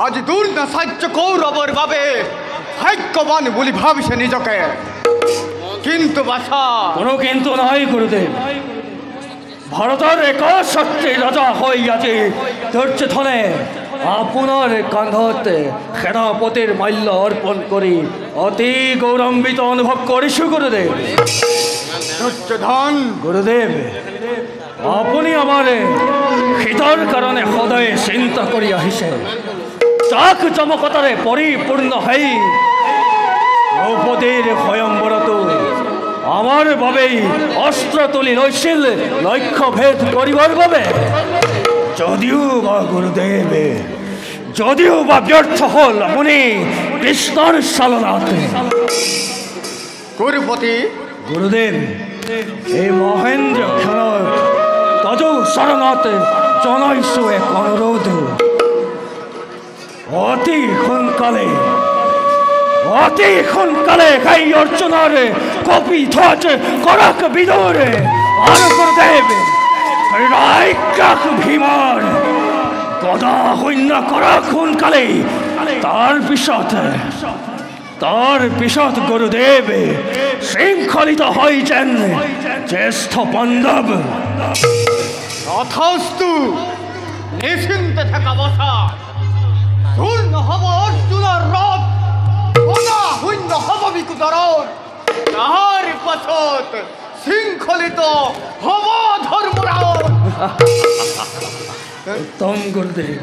आज दूर न साह्य कौरवर भावे भाग्यवान बोली भाविसे निजके किन्तु बासा कोनो किन्तु নাই গুরুদেব ভারতের একশক্তি রাজা হইয়াছে দুর্যোধনে আপনার কাঁধতে সেনাপতির মাল্য অর্পণ করি অতি গৌরবান্বিত অনুভব করিছু গুরুদেব। দুর্যোধন গুরুদেব আপনি আমারে হিতর কারণে হৃদয়ে চিন্তা করিয়া আহিছে চাক চমকতারে পরিপূর্ণ হই দ্রৌপদীর ভয়ম্বরত আমার ভাবেই অস্ত্র তুলি রইছিল লক্ষ্য ভেদ করিবার ভাবে যদিও বা গুরুদেব যদিও বা ব্যর্থ হল আপনি কৃষ্ণর চালনাতে। কুরুপতি গুরুদেব এই মহেন্দ্র ক্ষণক তজ শরণাতে জনাইছো এক অনুরোধ অতি সোনকালে গাই অর্চনার কপি ধ্বজ করক বিদরে আর গুরুদেব রাইকাক ভীমার গদা হইন্য করক সোনকালে তার পিছত গুরুদেব শৃঙ্খলিত হইছেন জ্যেষ্ঠ পাণ্ডব। তথাস্তু নিশ্চিন্তে থাকা বসা শূন্য হব অর্জুনের রথ গদা শূন্য হব বিকুতরণ তাহার পথত শৃঙ্খলিত হব ধর্মরাজ। উত্তম গুরুদেব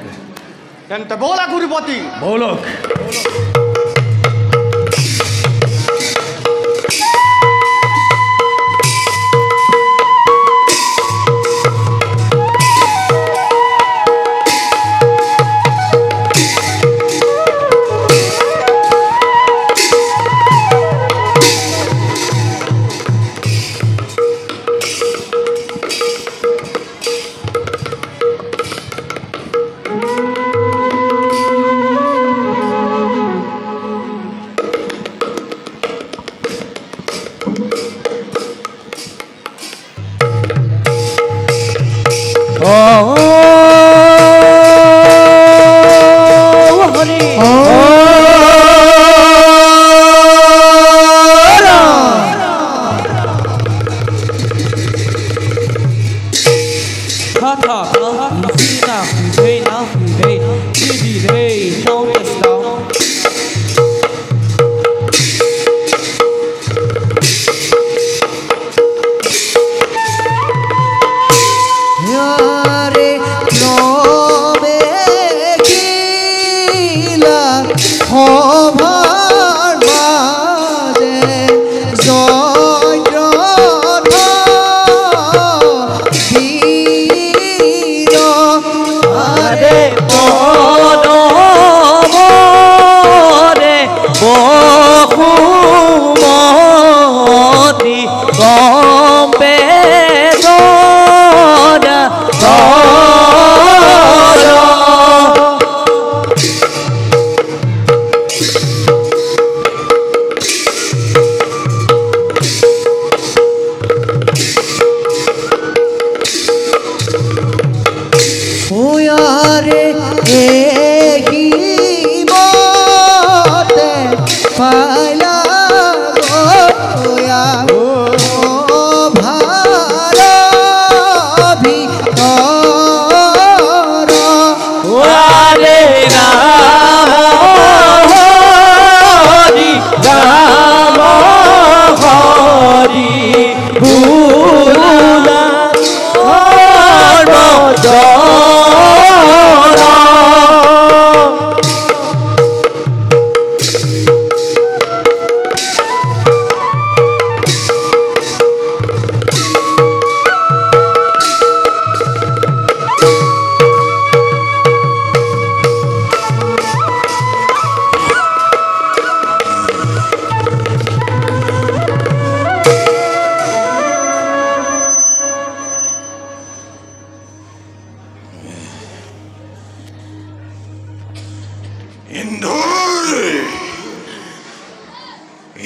তেন্তে বলা গুরুপতি বলক।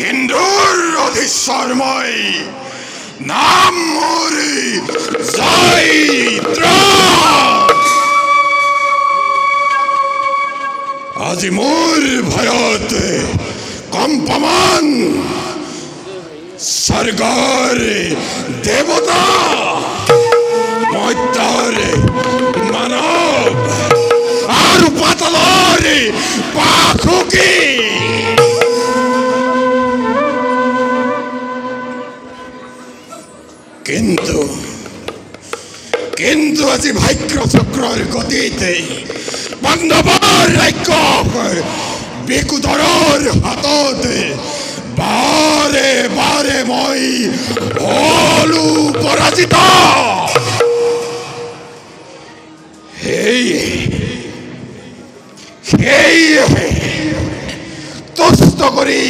ইন্দুর অধীশ্বরময় নাম মোরে জয়ত্র। আজি মোর ভয়ত কম্পমান স্বর্গর দেবতা মৈত্যর মানব আর পাতালর পাখুকি কিন্তু কিন্তু আজি ভাগ্য চক্ৰৰ গতিতে পাণ্ডৱৰ ৰাজ্য বেকুদৰৰ হাতত বাৰে বাৰে মই হলো পৰাজিত। সেই তুষ্ট কৰি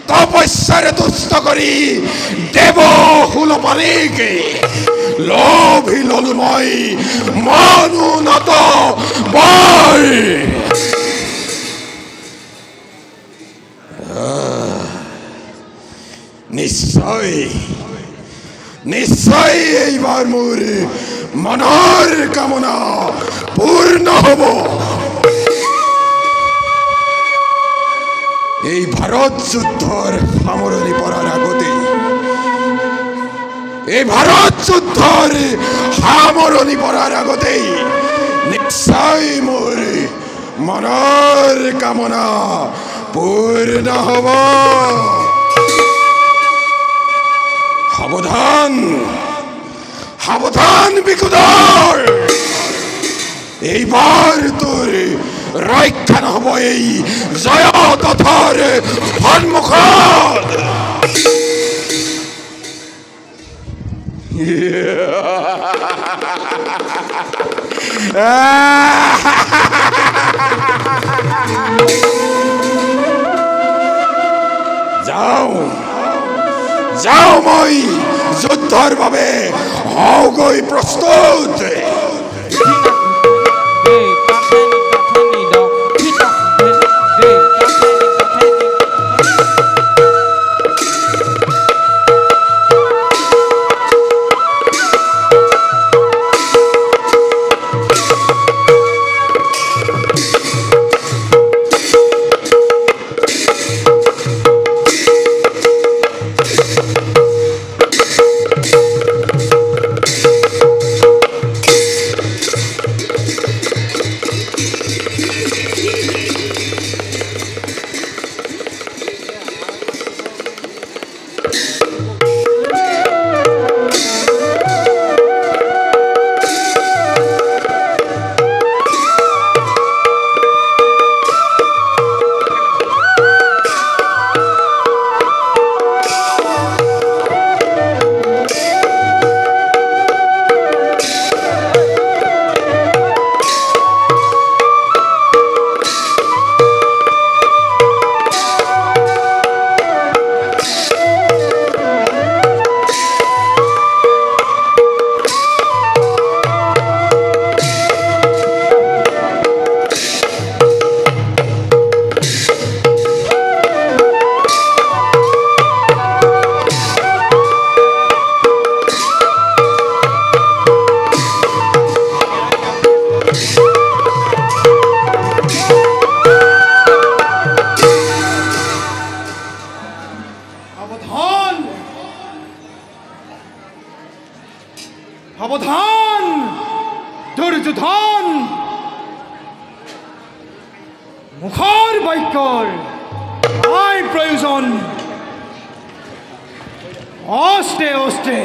তপস্যাৰে তুষ্ট কৰি দেৱ হুলপানীকে লোভি ললো মই মনোনত বৰ। নিশ্চয় নিশ্চয় এইবাৰ মোৰ মনৰ কামনা পূৰ্ণ হ'ব। এই ভাৰত যুদ্ধৰ সামৰণি পৰাৰ আগতে নিশ্চয় মোৰ মনৰ কামনা পূৰ্ণ হ'ব। সাৱধান সাৱধান বিকুদৰ, এইবাৰ তোৰ ৰক্ষা নহ'ব এই জয়তথৰ সন্মুখত। যাওঁ মই যুদ্ধৰ বাবে হওঁগৈ প্ৰস্তুত। সাবধান দুৰ্যোধন, মুখৰ বাক্যৰ নাই প্ৰয়োজন। অস্তে অস্তে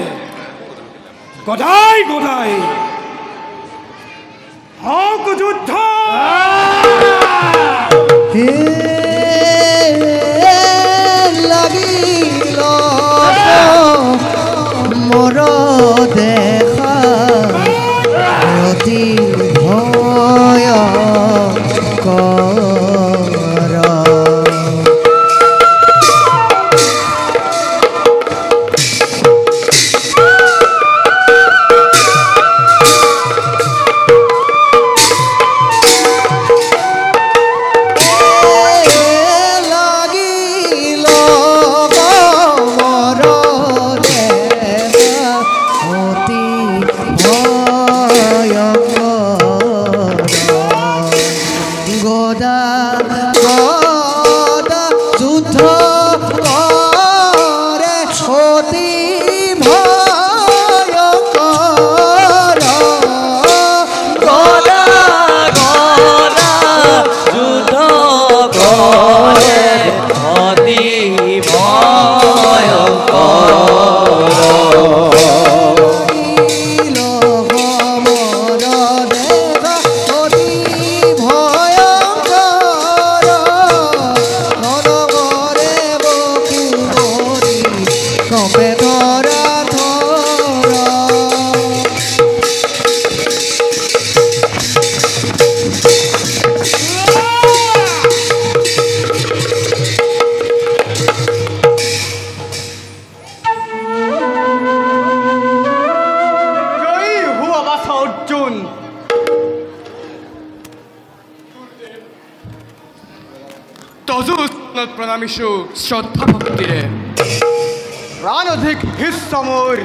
গদাই গদাই হওক যুদ্ধ। লাগিল মোৰ দেখা অতি ভয় কৰ। গদা গদা যুদ্ধ করে অতি ভয়ঙ্কর গদা গদা যুদ্ধ করে অতি নীল সমর দেখা অতি ভয়ঙ্কর নরগরে বকুমরি কপে ধরা ধরা জয়ী হুয়া বাসা অর্জুন। তজুস্নত প্ৰণামিষু শ্ৰদ্ধা ভক্তিৰে প্ৰাণধিক হিস্য মোৰ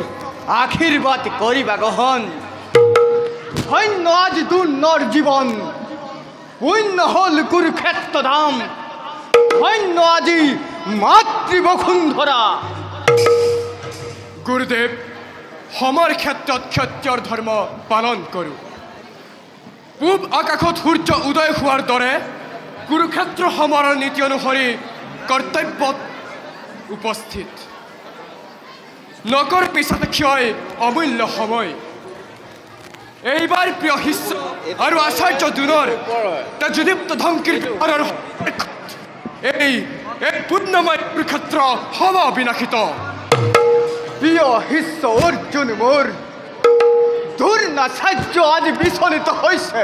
আশীৰ্বাদ কৰিবা গ্ৰহণ। ধন্য আজি দুৰ্ণৰ জীৱন, পুণ্য হ'ল কুৰুক্ষেত্ৰ ধাম। ধন্য আজি মাতৃবসুন্ধৰা। গুৰুদেৱ, সমৰ ক্ষেত্ৰত ক্ষত্ৰিয়ৰ ধৰ্ম পালন কৰোঁ। পূব আকাশত সূৰ্য উদয় হোৱাৰ দৰে কুৰুক্ষেত্ৰ সমৰৰ নীতি অনুসৰি কৰ্তব্যত উপস্থিত। নকৰ পিছতে ক্ষয় অমূল্য সময়। এইবাৰ প্ৰিয় শিষ্য আৰু আচাৰ্য দুনৰ তেজদীপ্ত ধমকিৰ এই পুণ্যময় কুৰুক্ষেত্ৰ হব বিনাশিত। প্ৰিয় শিষ্য অৰ্জুন মোৰ দুৰ্নাচাৰ্য আজি বিচলিত হৈছে,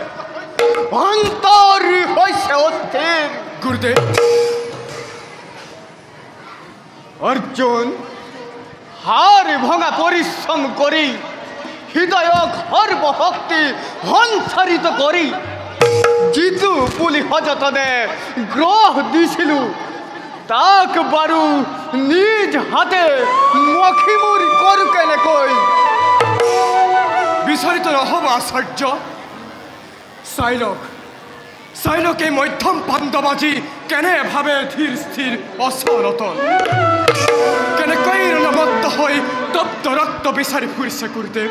অন্তৰ হৈছে অস্থিৰ। গুৰুদেৱ, অৰ্জুন হাৰ ভঙা পৰিশ্ৰম কৰি হৃদয়ক সৰ্বশক্তি সঞ্চাৰিত কৰি যিটো পুলি সযতনে গ্ৰহ দিছিলোঁ তাক বাৰু নিজ হাতে মখিমূৰ কৰোঁ কেনেকৈ? বিচলিত নহ'ব আচাৰ্য। চাই লওক এই মধ্যম পাণ্ডৱাজী কেনেভাৱে ধীৰ স্থিৰ অচলতল, কেনেকৈ ৰণবদ্ধ হৈ তপ্ত ৰক্ত বিচাৰি ফুৰিছে। গুৰুদেৱ,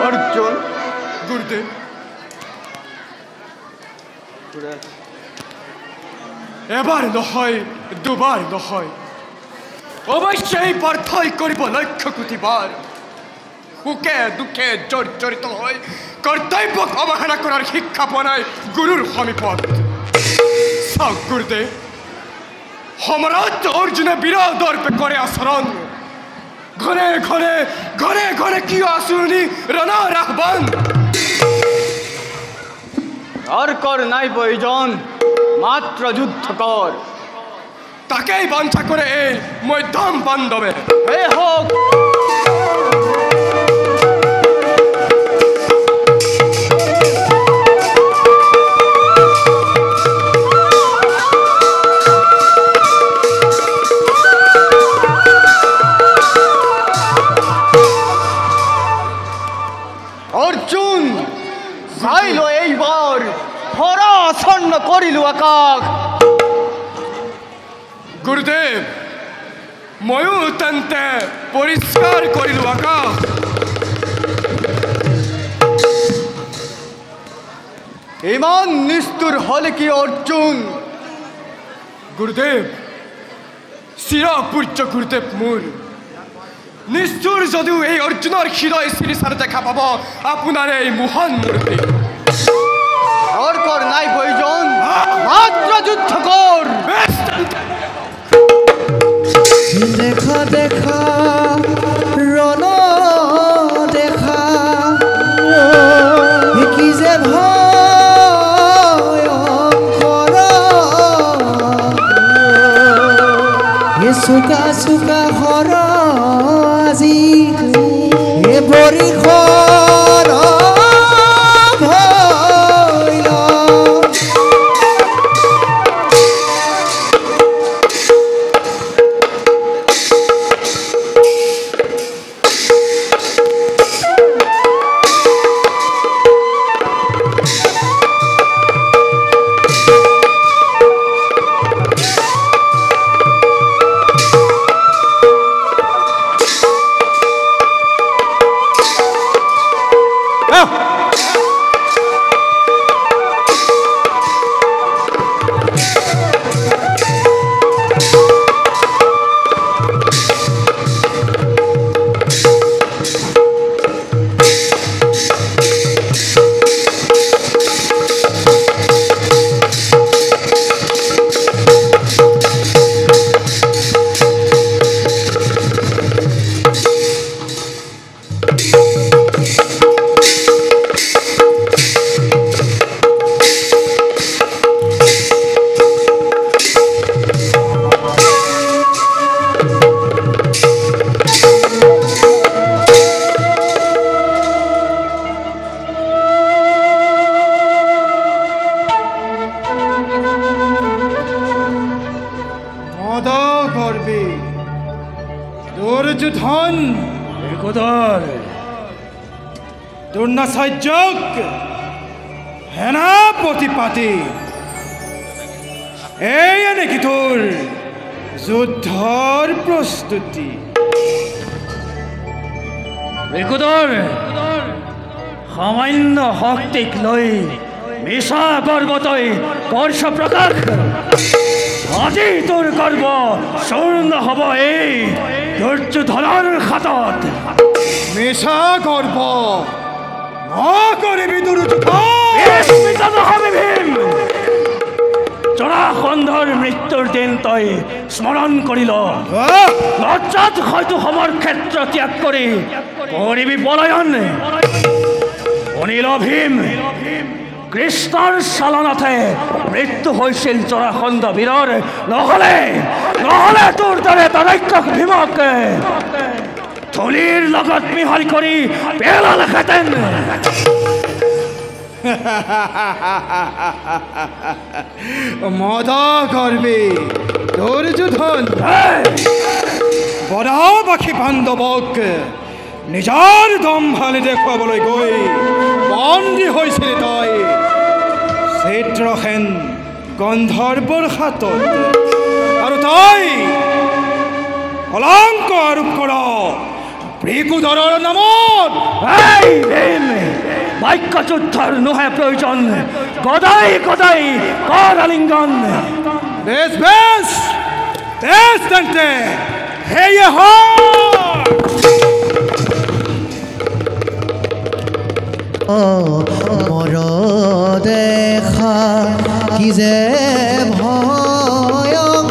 অৰ্জুন, গুৰুদেৱ, এবাৰ নহয় দুবাৰ নহয়, অৱশ্যেই পাৰ্থই কৰিব লক্ষ কোটি বাৰ। সুখে দুখে জৰ্জৰিত হৈ কৰ্তব্যক অৱহেলা কৰাৰ শিক্ষা পোৱা নাই গুৰুৰ সমীপত। চাওক গুৰুদেৱ, সমৰত অৰ্জুনে বিৰোধৰ্পে কৰে আচৰণ। ঘৰে ঘৰে ঘৰে ঘৰে কিয় আচৰণি ৰণৰ আহ্বান। তৰ্কৰ নাই প্ৰয়োজন, মাত্ৰ যুদ্ধ কৰ। তাকেই বাঞ্ছা কৰে এই মধ্যম পাণ্ডৱে। এই হোক অৰ্জুন, চাই ল এইবাৰ হৰাচন্ন কৰিলো আকাশ। গুৰুদেৱ, ময়ো তেন্তে পৰিষ্কাৰ কৰিলো আকাশ। ইমান নিষ্ঠুৰ হলে কি অৰ্জুন? গুৰুদেৱ, চিৰপূজ্য গুৰুদেৱ মোৰ, নিষ্ঠুৰ যদিও এই অৰ্জুনৰ হৃদয় চিৰিচাৰ দেখা পাব আপোনাৰ এই মোহন মূৰ্তি। তৰ্কৰ নাই প্ৰয়োজন, মাত্ৰ যুদ্ধ কৰ। দেখা দেখা ৰণ দেখা কি যে ভয়ঙ্কৰ চুকা চুকা হৰ আজি এ বৰিষৰ ভৈল একদৰ তোৰ না সাহায্যক সেনাপতি পাতি এই নাকি তোৰ যুদ্ধৰ প্ৰস্তুতি একদৰ সামান্য শক্তিক লৈ মিছা গৰ্বতই কৰ্ষ প্ৰকাশ আজি তোৰ গৰ্ব চূৰ্ণ হ'ব এই দুৰ্যোধনৰ হাতত মিছা গৰ্ব নকৰিবি দুৰ্যোধন মিছা নহবি ভীম জৰাসন্ধৰ মৃত্যুৰ দিন তই স্মৰণ কৰি ল লজ্জাত হয়তো সমৰ ক্ষেত্ৰ ত্যাগ কৰি কৰিবি পলায়ন শুনিল ভীম কৃষ্ণৰ চালনাতে মৃত্যু হৈছিল জৰাসন্ধ বীৰৰ নহ'লে তোৰ দৰে তৰাক্ষক ভীমক ধূলিৰ লগত মিহলি কৰি পেলালেহেঁতেন মদ কৰবি দুৰ্যোধন বৰাবাসী পাণ্ডৱক নিজৰ দম্ভালি দেখুৱাবলৈ গৈ বন্দী হৈছিল তই চিত্ৰসেন গন্ধৰ্বৰ হাতত আৰু তই কলংক আৰোপ কৰ ভৃগুধৰৰ নামত বাক্য যুদ্ধৰ নোহে প্ৰয়োজন গদাই গদাই কৰ আলিংগন বেছ বেছ বেছ তেন্তে সেয়ে মৰ দেখা কি যে ভয়ংকৰ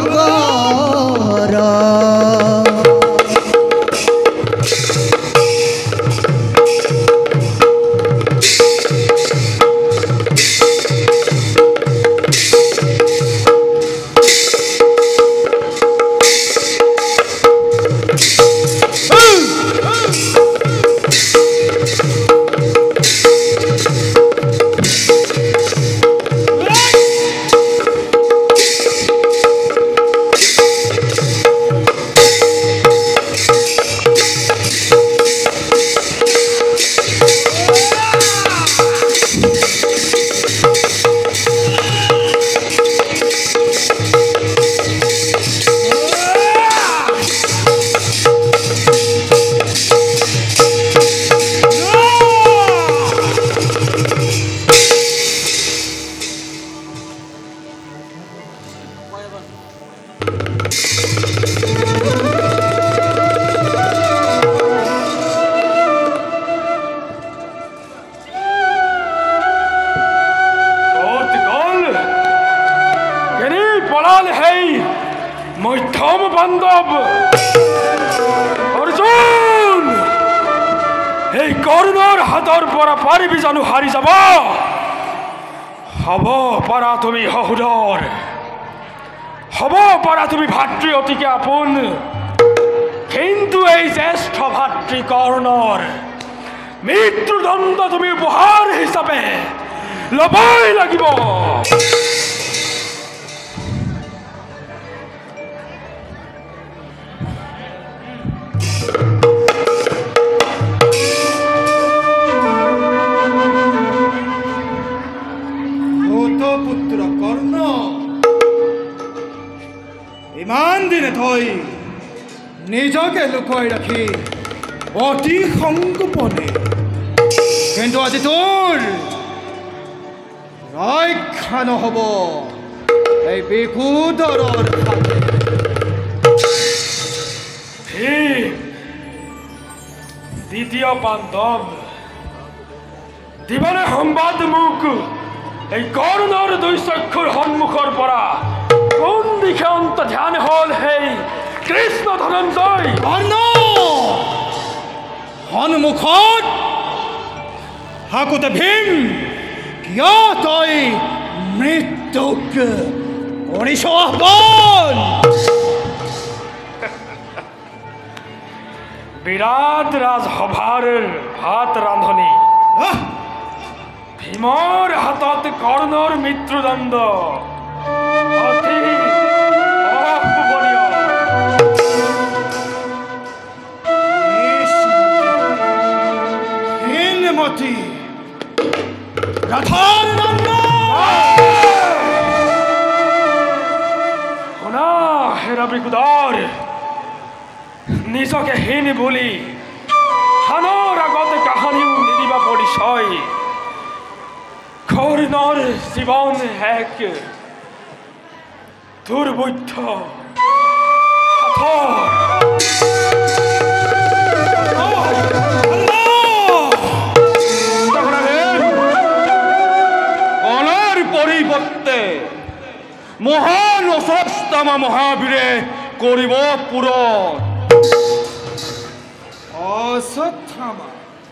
মধ্যম বান্ধৱ অৰ্জুন এই কৰ্ণৰ হাতৰ পৰা পাৰিবি জানো হাৰি যাব হ'ব পাৰা তুমি সহোদৰ হ'ব পাৰা তুমি ভাতৃ অতিকে আপোন কিন্তু এই জ্যেষ্ঠ ভাতৃ কৰ্ণৰ মৃত্যুদণ্ড তুমি উপহাৰ হিচাপে ল'বই লাগিব পুত্ৰ কৰ্ণ ইমান দিনে তই নিজকে লুকুৱাই ৰাখি অতি সংগোপনে কিন্তু আজি তোৰ ৰক্ষা নহ'ব এই বিকুধৰৰ দ্বিতীয় বান্ধৱ দিবনে সংবাদ মোক এই কৰ্ণৰ দুই চক্ষুৰ সন্মুখৰ পৰা কোন দিশে অন্ত ধ্যান হ'ল সেই কৃষ্ণ ধনঞ্জয় কৰ্ণ সন্মুখত হাকুতে ভীম কিয় তই মৃত্যুক কৰিছ আহ্বান বিৰাট ৰাজসভাৰ ভাত ৰান্ধনি ভীমৰ হাতত কৰ্ণৰ মৃত্যুদণ্ড অতি অশুভনীয় ৰথৰ দণ্ড শুনা হেৰা বিকুদাৰ নিজকে হীন বুলি হানৰ আগতে কাহানিও নিদিবা পৰিচয় কৰ্ণৰ জীৱন এক দুৰ্বৈধ অনাৰ পৰিবৰ্তে মহান অশ্বত্থামা মহাবীৰে কৰিব পূৰণ অশ্বত্থামা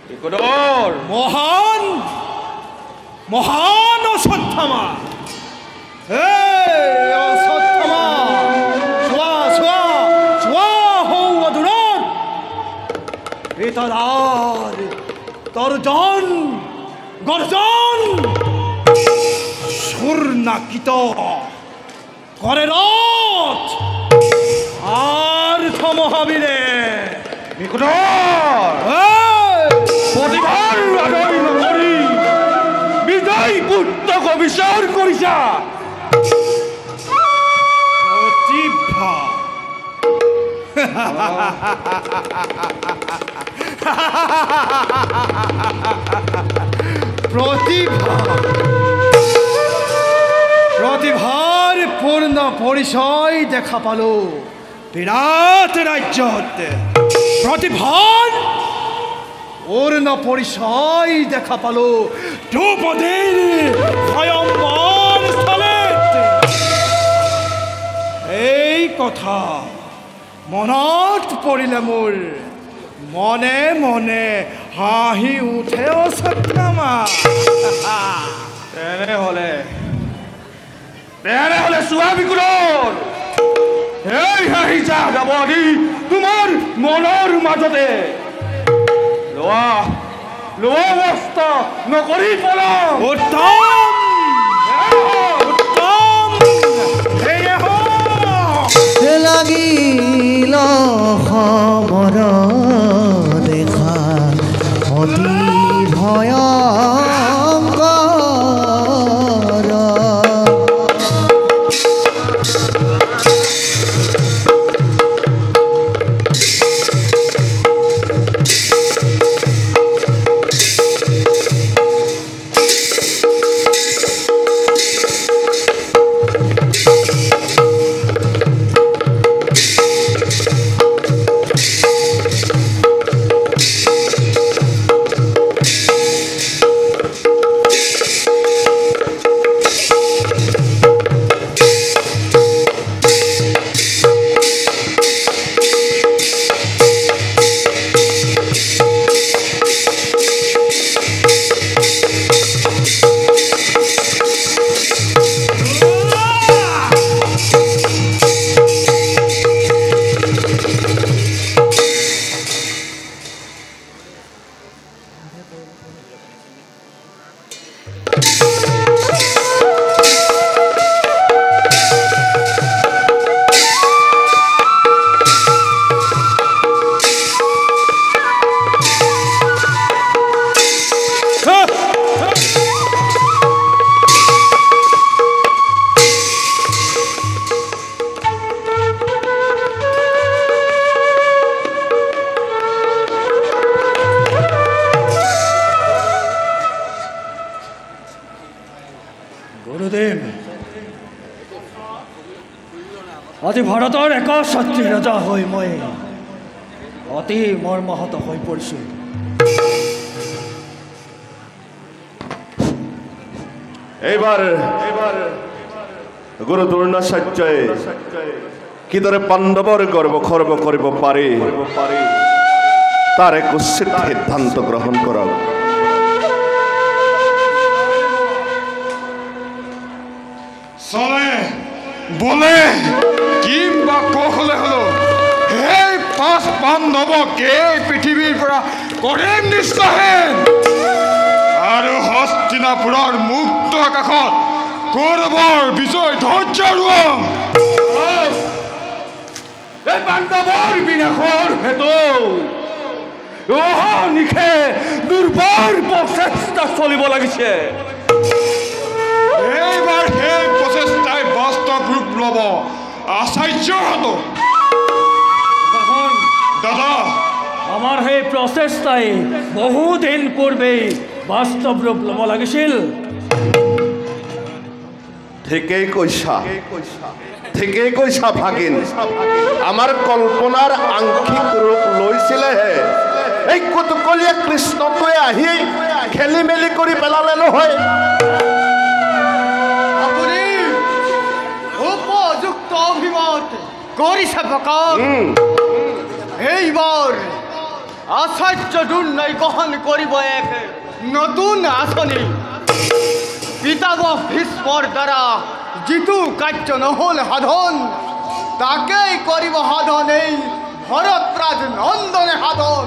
বিকুদৰ মহান মহান অশ্বত্থামা অশ্বত্থামা চোৱা চোৱা চোৱা হৌ অদূৰত ভিতৰাৰ তৰ্জন গৰ্জন সুৰ নাকিত কৰে ৰথ আৰ্ধ মহাবীৰে বিকুদৰ প্ৰতিভাৰ আদৰি নকৰি বিজয় পুত্ৰক অবিচাৰ কৰিছা প্ৰতিভা প্ৰতিভা প্ৰতিভাৰ পূৰ্ণ পৰিচয় দেখা পালো বিৰাট ৰাজ্যত প্ৰতিভাৰ পূৰ্ণ পৰিচয় দেখা পালো দ্ৰৌপদীৰ স্বয়ম্বৰ স্থলীত এই কথা মনত পৰিলে মোৰ মনে মনে হাঁহি উঠে অশ্বত্থামা তেনেহলে চোৱা বিকুদৰ এই হাঁহিছা যাব দি তোমাৰ মনৰ মাজতে লোৱা লোৱা অৱস্থা নকৰি পলাও উত্তম উত্তম সেয়ে হওক লাগিল সমৰ দেখা অতি ভয়ংকৰ গুৰুদেৱ আজি ভাৰতৰ একচ্ছত্ৰী ৰজা হৈ মই অতি মৰ্মাহত হৈ পৰিছোঁ এইবাৰ গুৰু দ্ৰোণাচাৰ্যই কিদৰে পাণ্ডৱৰ গৰ্ব খৰ্ব কৰিব পাৰি তাৰ এক উচিত সিদ্ধান্ত গ্ৰহণ কৰক চলে বলে কিংবা কৌশলে হলো এই পাঁচ পাণ্ডৱক এই পৃথিৱীৰ পৰা কৰিম নিশ্চয়হীন আৰু হস্তিনাপুৰৰ মুক্ত আকাশত কৌৰৱৰ বিজয় ধ্বজ উৰুৱাম এই পাণ্ডৱৰ বিনাশৰ হেতু অহৰ্নিশে দুৰ্বাৰ প্ৰচেষ্টা চলিব লাগিছে সহ্যহত দাদা আমাৰ সেই প্ৰচেষ্টাই বহুদিন পূৰ্বেই বাস্তৱ ৰূপ ল'ব লাগিছিল। ঠিকেই কৈছা ভাগিন। আমাৰ কল্পনাৰ আংশিক ৰূপ লৈছিলেহে এই কুটকলীয়া কৃষ্ণটোৱে আহি খেলি মেলি কৰি পেলালে নহয়। আপুনি উপযুক্ত অভিমত কৰিছে ভকত। এইবাৰ আচাৰ্য দুৰ্ণয় গ্ৰহণ কৰিব এক নতুন আঁচনি। পিতামহ ভীষ্মৰ দ্বাৰা যিটো কাৰ্য নহ'ল সাধন তাকেই কৰিব সাধন এই ভৰতৰাজ নন্দনে সাধন।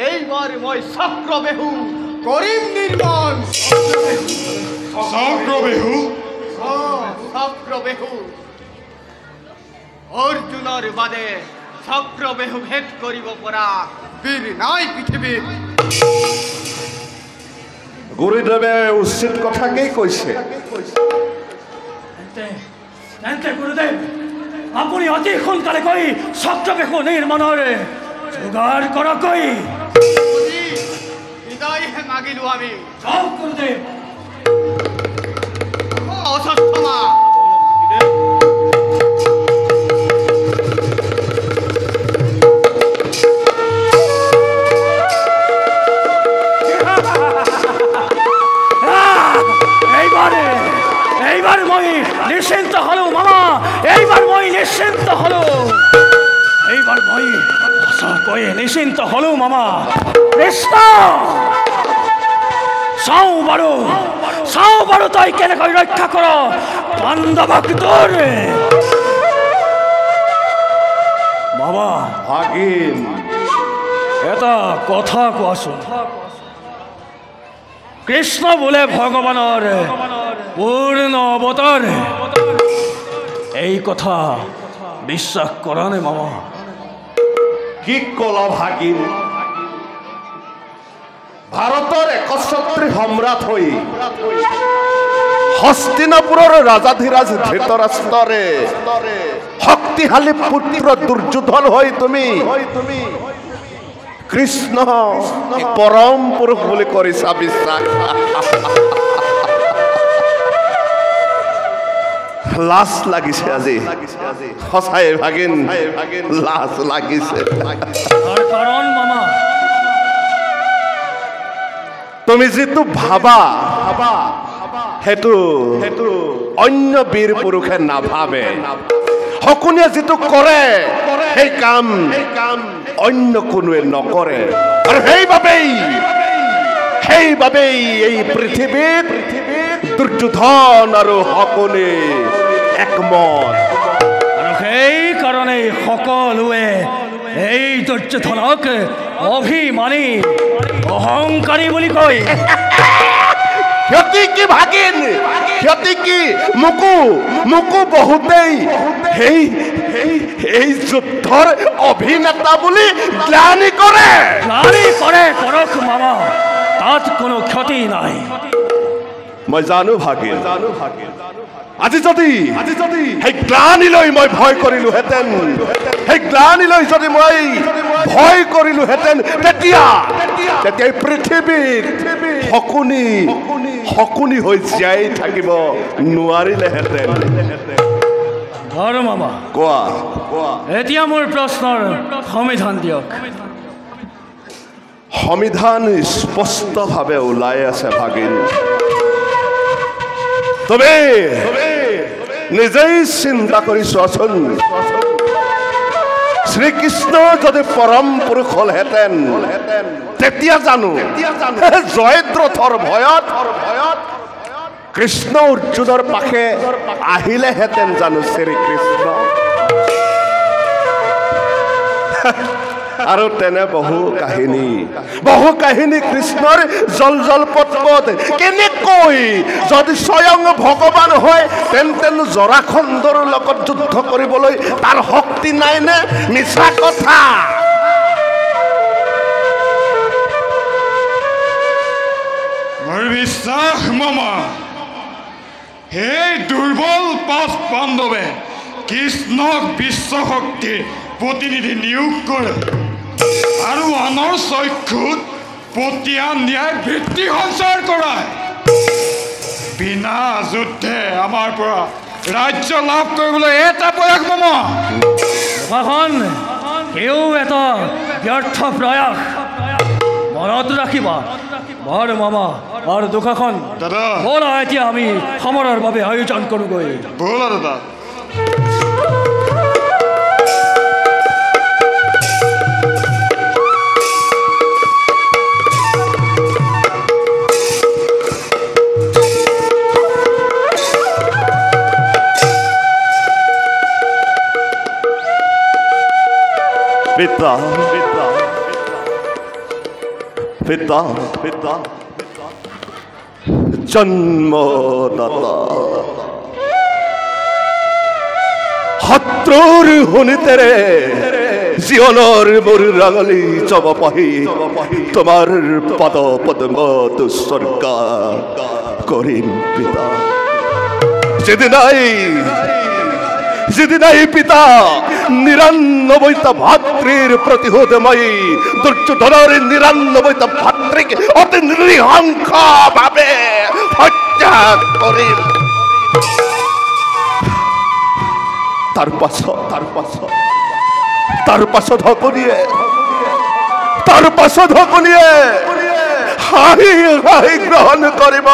এইবাৰ মই চক্ৰবেহু কৰিম নিৰ্মাণ। চক্ৰবেহু অৰ্জুনৰ বাদে চক্ৰবেহু ভেদ কৰিব পৰা বীৰ নাই পৃথিৱীত। গুৰুদেৱে উচিত কথাকেই কৈছে। গুৰুদেৱ আপুনি অতি সোনকালে কৈ চক্ৰবেহু নিৰ্মাণৰ যোগাৰ কৰকৈ। হৃদয়হে মাগিলো আমি। যাওক গুৰুদেৱ। অশ্বত্থামা এইবাৰ মই নিশ্চিন্ত হলো মামা। এইবাৰ মই নিশ্চিন্ত হলো। এইবাৰ মই সঁচাকৈ নিশ্চিন্ত হলো মামা। কৃষ্ণ চাওঁ বাৰু তই কেনেকৈ ৰক্ষা কৰ পাণ্ডৱক তোৰ। মামা ভাগিন এটা কথা কোৱাচোন। কৃষ্ণ বোলে ভগৱানৰ পূৰ্ণ অৱতাৰ। এই কথা বিশ্বাস কৰা নে মামা? কি কলা ভাগিন? ভাৰতৰ একচ্ছত্ৰী সম্ৰাট হৈ হস্তিনাপুৰৰ ৰাজাধিৰাজ ধৃতৰাষ্ট্ৰৰে শক্তিশালী পুত্ৰ দুৰ্যোধন হৈ তুমি কৃষ্ণ পৰম পুৰুষ বুলি কৰিছা বিশ্বাস। লাজ লাগিছে আজি সঁচাই ভাগিন, লাজ লাগিছে। কাৰণ মামা তুমি যিটো ভাবা সেইটো অন্য বীৰ পুৰুষে নাভাবে। শকুনিয়ে যিটো কৰে সেই কাম অন্য কোনোৱে নকৰে। আৰু সেইবাবেই এই পৃথিৱীত দুৰ্যোধন আৰু শকুনি একমত। আৰু সেইকাৰণে সকলোৱে এই দুৰ্যোধনক অভিমানী অহংকাৰী বুলি কয়। ক্ষতি কি ভাগিন, ক্ষতি কি? মোকো বহুতেই এই যুদ্ধৰ অভিনেতা বুলি গ্লানি কৰে। কৰক মামা, তাত কোনো ক্ষতি নাই। মই জানো ভাগিন, আজি যদি সেই গ্লানিলৈ মই ভয় কৰিলোহেঁতেন, তেতিয়া পৃথিৱীত শকুনি হৈ জীয়াই থাকিব নোৱাৰিলেহেঁতেন। আৰু মামা কোৱা এতিয়া মোৰ প্ৰশ্নৰ সমাধান দিয়ক। সমিধান স্পষ্টভাৱে ওলাই আছে ভাগিন। তুমি নিজেই চিন্তা কৰি চোৱাচোন। শ্ৰীকৃষ্ণ যদি পৰম পুৰুষ হলহেঁতেন তেতিয়া জানো জয়দ্ৰথৰ ভয়ত কৃষ্ণ অৰ্জুনৰ পাশে আহিলেহেঁতেন জানো শ্ৰীকৃষ্ণ? আৰু তেনে বহু কাহিনী কৃষ্ণৰ জল পথ কেনেকৈ যদি স্বয়ং ভগৱান হয় তেন্তে জৰাখণ্ডৰ লগত যুদ্ধ কৰিবলৈ তাৰ শক্তি নাই নে? মিছা কথা। মোৰ বিশ্বাস মামা সেই দুৰ্বল পাঁচ পাণ্ডৱে কৃষ্ণক বিশ্বশক্তিৰ প্ৰতিনিধি নিয়োগ কৰে আৰু আনৰ চক্ষুত পতিয়া ন্যায় ভিত্তি সঞ্চাৰ কৰায়। বিনা যুদ্ধে আমাৰ পৰা ৰাজ্য লাভ কৰিবলৈ এটা প্ৰয়াস মামা। দুখাখন এও এটা ব্যৰ্থ প্ৰয়াস মনত ৰাখিবা বৰ মামা। আৰু দুখাখন দাদা ব'লা এতিয়া আমি সমৰৰ বাবে আয়োজন কৰোঁগৈ। ব'লা দাদা। পিতা পিতা পিতা পিতা জন্মদাতা শত্ৰুৰ শুনিতেৰে জীৱনৰ মোৰ ৰাঙলী যাব পাহি তোমাৰ পদ পদ্মত উৎসৰ্গ কৰিম পিতা। যেদিনাই পিতা ৯৯টা ভাতৃৰ প্ৰতিশোধ মই দুৰ্যোধনৰ ৯৯টা ভাতৃক অতি নৃশংসভাৱে হত্যা কৰিম। তাৰ পাছত সকলোৱে হাঁহি হাঁহি গ্ৰহণ কৰিব।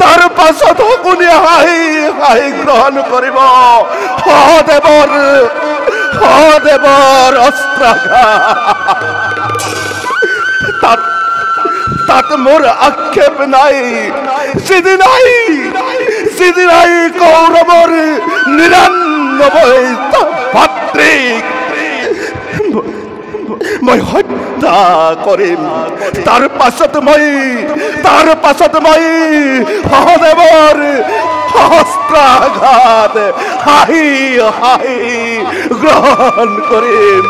তাৰ পাছত সকলোৱে হাঁহি গ্ৰহণ কৰিব সহদেৱৰ অস্ত্ৰাঘাত। তাত মোৰ আক্ষেপ নাই। যিদিনাই কৌৰৱৰ ৯৯টা ভাতৃক মই হত্যা কৰিম। তাৰ পাছত মই সহদেৱৰ সহস্ৰাঘাত হাঁহি গ্ৰহণ কৰিম।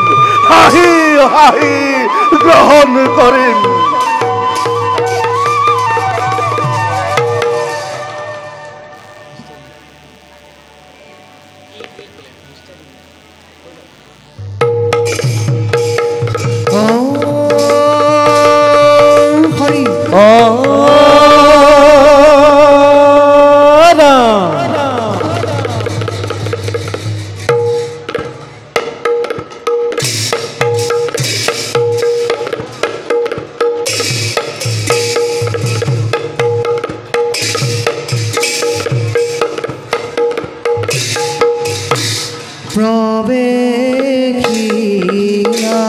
প্ৰৱেশিয়া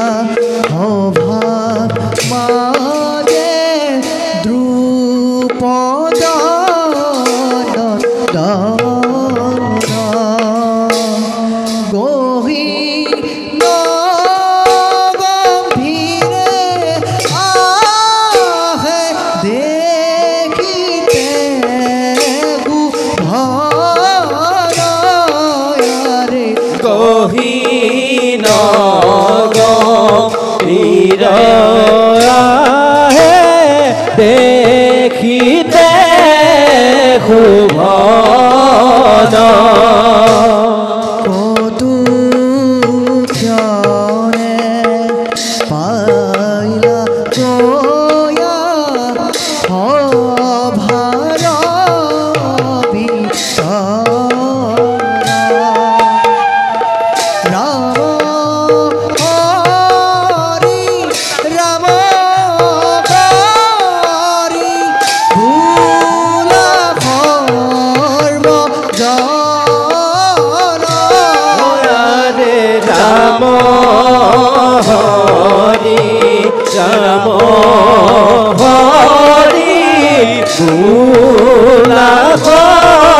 সভা মাজে দ্ৰুপদ গহীন গম্ভীৰে আহে দেখিতে গহীন গম্ভীৰ আহে দেখিতে শুভন। কদু ক্ষণে পাইলা জয়া সভাৰ ৰাম হৰি ভোলা সৰ্বজন।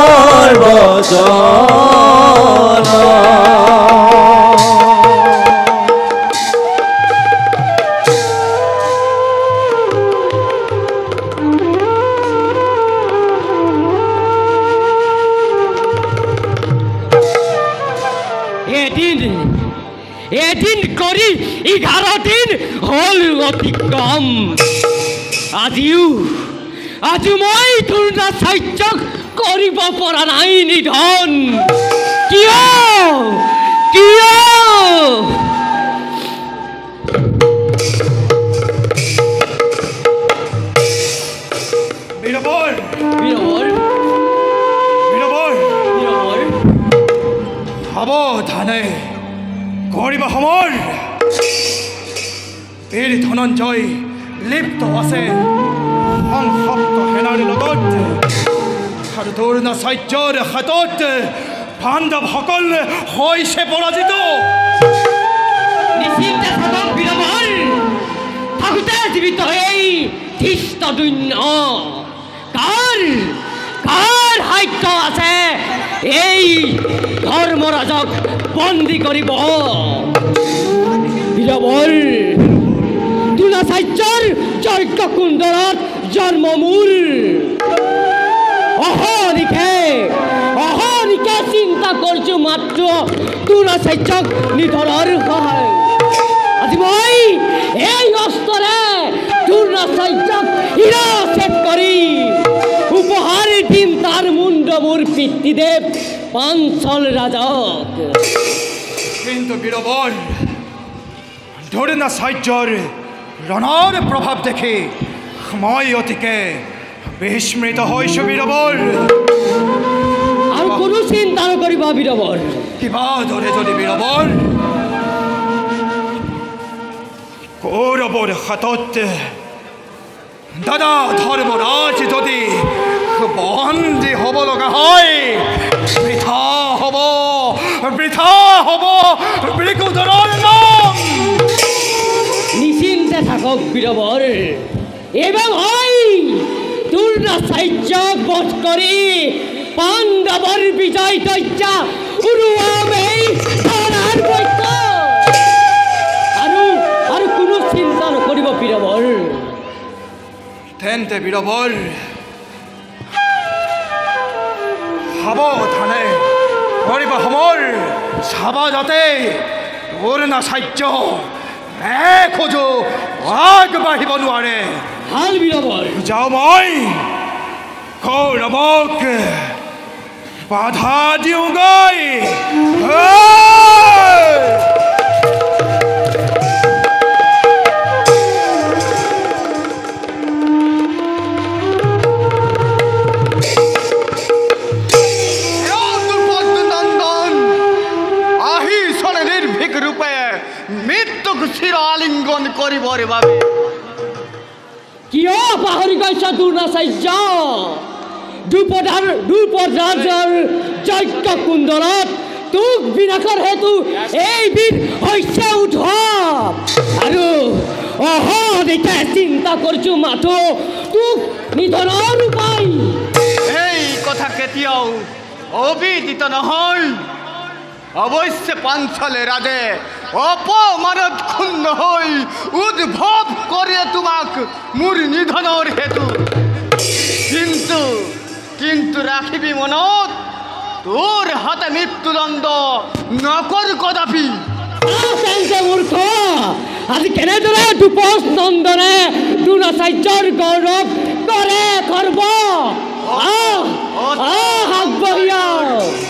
এদিন কৰি 11 দিন হ'ল অতিক্ৰম। আজিও মই দ্ৰোণাচাৰ্যক কৰিব পৰা নাই নিধন কিয় কিয় বীৰবৰ বীৰবৰ বীৰবৰ বীৰবৰ সাৱধানে কৰিব সময় বীৰ ধনঞ্জয় লিপ্ত আছে সংসপ্ত সেনাৰ লগত আৰু দ্ৰোণাচাৰ্যৰ হাতত পাণ্ডৱসকল হৈছে পৰাজিত নিশ্চিন্তে থাকক বীৰবৰ থাকোঁতে জীৱিত এই ধৃষ্টদ্যুম্ন কাৰ কাৰ সাধ্য আছে এই ধৰ্মৰাজক বন্দী কৰিব বীৰবৰ দ্ৰোণাচাৰ্যৰ যজ্ঞকুণ্ডলত জন্মমূল অহনিশে চিন্তা কৰিছো মাত্ৰ দ্ৰোণাচাৰ্যক নিধনৰ সহায় আজি মই এই অস্ত্ৰৰে দ্ৰোণাচাৰ্যক শিৰচ্ছেদ কৰি উপহাৰ দিম তাৰ মুণ্ড মোৰ পিতৃদেৱ পাঞ্চল ৰাজক কিন্তু বীৰবৰ দ্ৰোণাচাৰ্যৰ ৰণৰ প্ৰভাৱ দেখি মই অতিকে বিস্মৃত হৈছোঁ বীৰবৰ আৰু কোনো চিন্তা নকৰিব বীৰবৰ কিবা ধৰে যদি বীৰবৰ কৌৰৱৰ হাতত দাদা ধৰ্মৰাজ যদি বন্দী হ'ব লগা হয় বৃথা হ'ব বৃকোদৰৰ নাম নিশ্চিন্তে থাকক বীৰবৰ এইবাৰ হয় দ্ৰোণাচাৰ্যক বধ কৰি পাণ্ডৱৰ বিজয় ধ্বজা উৰুৱাম এই ধৰাৰ বৈশ্য আৰু কোনো চিন্তা নকৰিব বীৰবৰ তেন্তে বীৰবৰ সাৱধানে কৰিব সময় চাবা যাতে দ্ৰোণাচাৰ্য খোজো আগবাঢ়িব নোৱাৰে ভাল বীৰবৰ যাওঁ মই কৌৰৱক বাধা দিওঁগৈ আহিছনে নিৰ্ভীক ৰূপে মৃত্যুক চিৰ আলিংগন কৰিবৰ বাবে কিয় পাহৰি গৈছ দ্ৰোণাচাৰ্য দ্ৰুপদৰাজৰ যজ্ঞকুণ্ডলত তোক বিনাশৰ হেতু এইবিধ হৈছে উদ্ধৱ আৰু অহনিশে চিন্তা কৰিছো মাথো তোক নিধনৰ উপায় এই কথা কেতিয়াও অবিদিত নহয় অৱশ্যে পাঞ্চলে ৰাজে অপমানত ক্ষুণ্ণ হৈ উদ্ভৱ কৰে তোমাক মোৰ নিধনৰ হেতু কিন্তু ৰাখিবি মনত তোৰ হাতে মৃত্যুদণ্ড নকৰ কদাপি মূৰ্খ আজি কেনেদৰে দুপচ নন্দনে দ্ৰোণাচাৰ্যৰ গৌৰৱ কৰে গৰ্ব আগবাঢ়ি